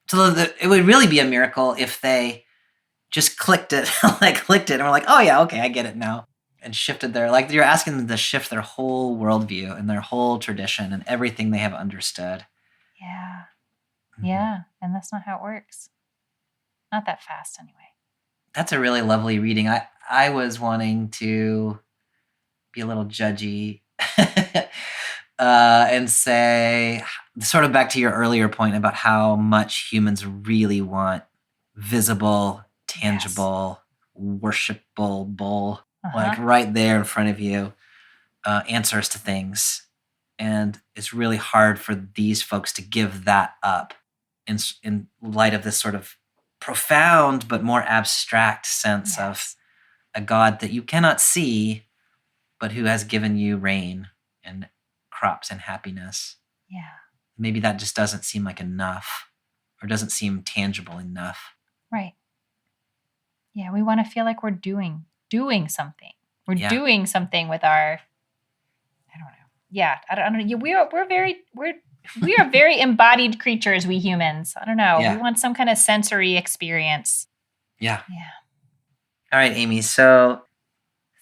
So it would really be a miracle if they just clicked it, and were like, oh yeah, okay, I get it now. And shifted like you're asking them to shift their whole worldview and their whole tradition and everything they have understood. Yeah. Yeah. And that's not how it works. Not that fast anyway. That's a really lovely reading. I was wanting to be a little judgy and say, sort of back to your earlier point about how much humans really want visible, tangible, worshipable, like right there in front of you, answers to things. And it's really hard for these folks to give that up in light of this sort of profound but more abstract sense of a God that you cannot see, but who has given you rain and crops and happiness. Yeah. Maybe that just doesn't seem like enough, or doesn't seem tangible enough. Right. Yeah, we want to feel like we're doing something. We're doing something with our, I don't know. Yeah, I don't know. We are very embodied creatures, we humans. I don't know. We want some kind of sensory experience. Yeah. All right, Amy. So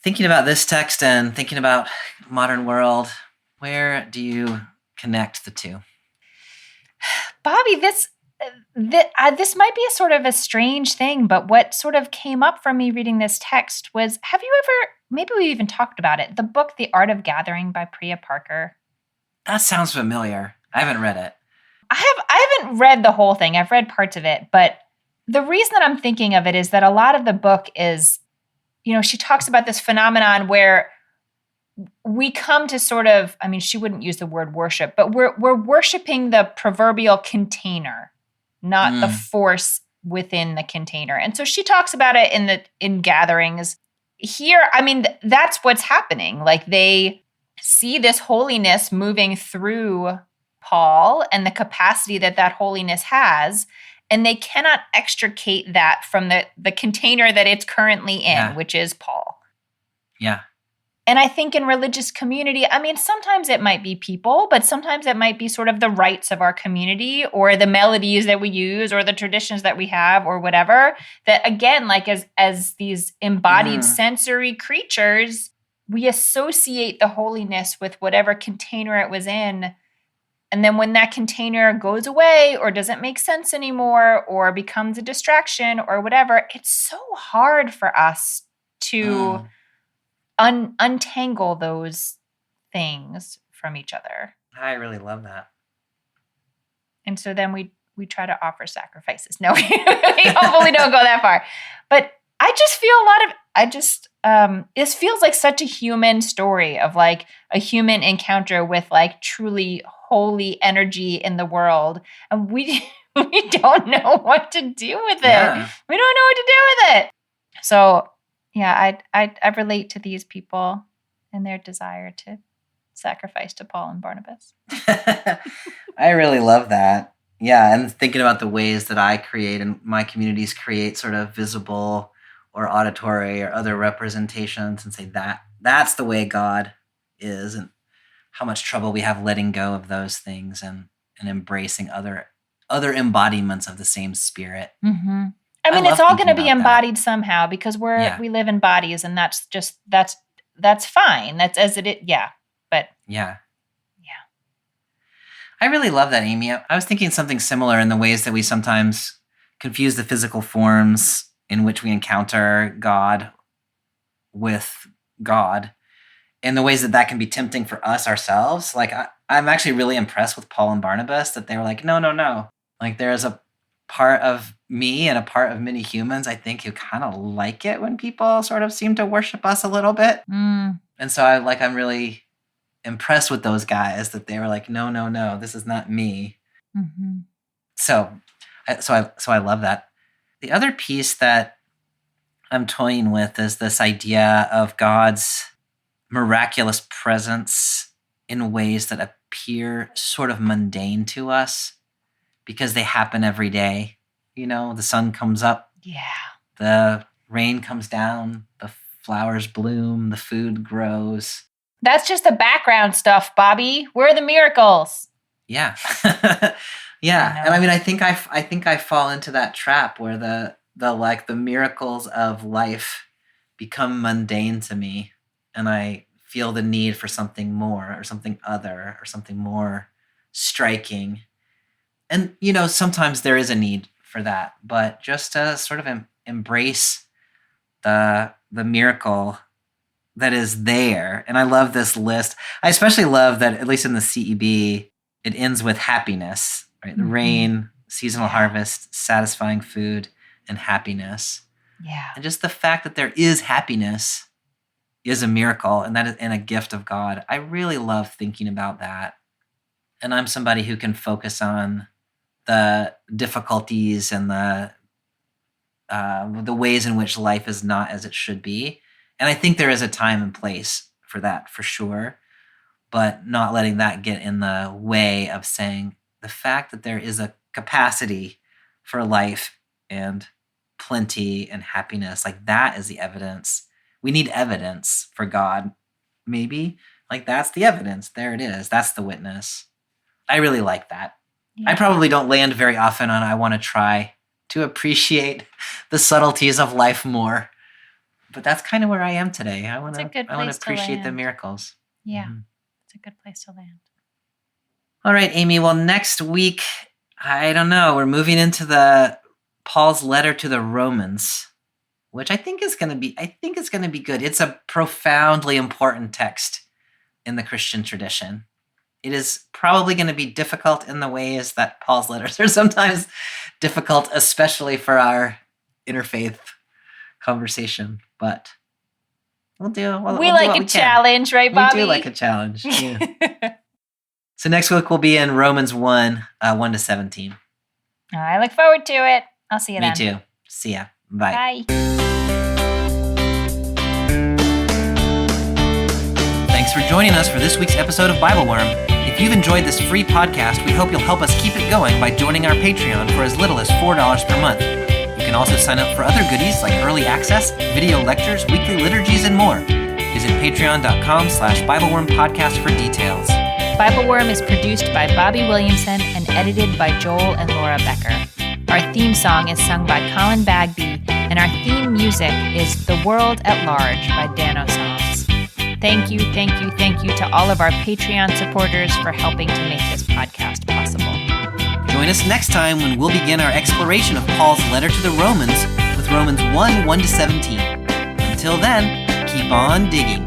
thinking about this text and thinking about modern world, where do you connect the two? Bobby, this might be a sort of a strange thing, but what sort of came up for me reading this text was, have you ever, maybe we even talked about it, the book The Art of Gathering by Priya Parker? That sounds familiar. I haven't read it. I haven't read the whole thing. I've read parts of it, but the reason that I'm thinking of it is that a lot of the book is, she talks about this phenomenon where we come to sort of, she wouldn't use the word worship, but we're worshiping the proverbial container, not the force within the container. And so she talks about it in gatherings. Here, that's what's happening. Like they see this holiness moving through Paul and the capacity that holiness has, and they cannot extricate that from the container that it's currently in, which is Paul. Yeah. And I think in religious community, sometimes it might be people, but sometimes it might be sort of the rites of our community or the melodies that we use or the traditions that we have or whatever, that again, like as these embodied sensory creatures, we associate the holiness with whatever container it was in. And then when that container goes away or doesn't make sense anymore or becomes a distraction or whatever, it's so hard for us to untangle those things from each other. I really love that. And so then we try to offer sacrifices. No, we hopefully don't go that far. But I just feel this feels like such a human story of like a human encounter with like truly holy energy in the world. And we don't know what to do with it. Yeah. We don't know what to do with it. So yeah, I relate to these people and their desire to sacrifice to Paul and Barnabas. I really love that. Yeah, and thinking about the ways that I create and my communities create sort of visible or auditory or other representations and say that's the way God is, and how much trouble we have letting go of those things and embracing other embodiments of the same spirit. Mm-hmm. It's all going to be embodied somehow because we live in bodies, and that's fine. That's as it is. Yeah. But yeah. I really love that, Amy. I was thinking something similar in the ways that we sometimes confuse the physical forms in which we encounter God with God, in the ways that can be tempting for us ourselves. Like I'm actually really impressed with Paul and Barnabas that they were like, no. Like there is a part of me and a part of many humans, I think, who kind of like it when people sort of seem to worship us a little bit. And so I'm really impressed with those guys that they were like, no, this is not me. Mm-hmm. So I love that. The other piece that I'm toying with is this idea of God's miraculous presence in ways that appear sort of mundane to us because they happen every day. The sun comes up, Yeah. the rain comes down, the flowers bloom, the food grows. That's just the background stuff, Bobby. Where are the miracles? Yeah. Yeah. And I think I fall into that trap where the miracles of life become mundane to me, and I feel the need for something more or something other or something more striking. And sometimes there is a need for that, but just to sort of embrace the miracle that is there. And I love this list. I especially love that, at least in the CEB, it ends with happiness, right? The rain, seasonal harvest, satisfying food, and happiness. Yeah. And just the fact that there is happiness is a miracle, and that is a gift of God. I really love thinking about that. And I'm somebody who can focus on the difficulties and the ways in which life is not as it should be. And I think there is a time and place for that, for sure, but not letting that get in the way of saying the fact that there is a capacity for life and plenty and happiness, like that is the evidence. We need evidence for God, maybe. Like that's the evidence. There it is. That's the witness. I really like that. Yeah. I probably don't land very often on I want to try to appreciate the subtleties of life more. But that's kind of where I am today. I want to appreciate the miracles. Yeah, it's a good place to land. All right, Amy. Well, next week, I don't know. We're moving into Paul's letter to the Romans, which I think is going to be good. It's a profoundly important text in the Christian tradition. It is probably going to be difficult in the ways that Paul's letters are sometimes difficult, especially for our interfaith conversation. But we like a challenge, right, Bobby? We do like a challenge. Yeah. So next week we'll be in Romans 1, 1-17. I look forward to it. I'll see you then. Me too. See ya. Bye. Bye. Thanks for joining us for this week's episode of BibleWorm. If you've enjoyed this free podcast, we hope you'll help us keep it going by joining our Patreon for as little as $4 per month. You can also sign up for other goodies like early access, video lectures, weekly liturgies, and more. Visit patreon.com/BibleWorm podcast for details. BibleWorm is produced by Bobby Williamson and edited by Joel and Laura Becker. Our theme song is sung by Colin Bagby, and our theme music is The World at Large by Dano Songs. Thank you to all of our Patreon supporters for helping to make this podcast possible. Join us next time when we'll begin our exploration of Paul's letter to the Romans with Romans 1, 1-17. Until then, keep on digging.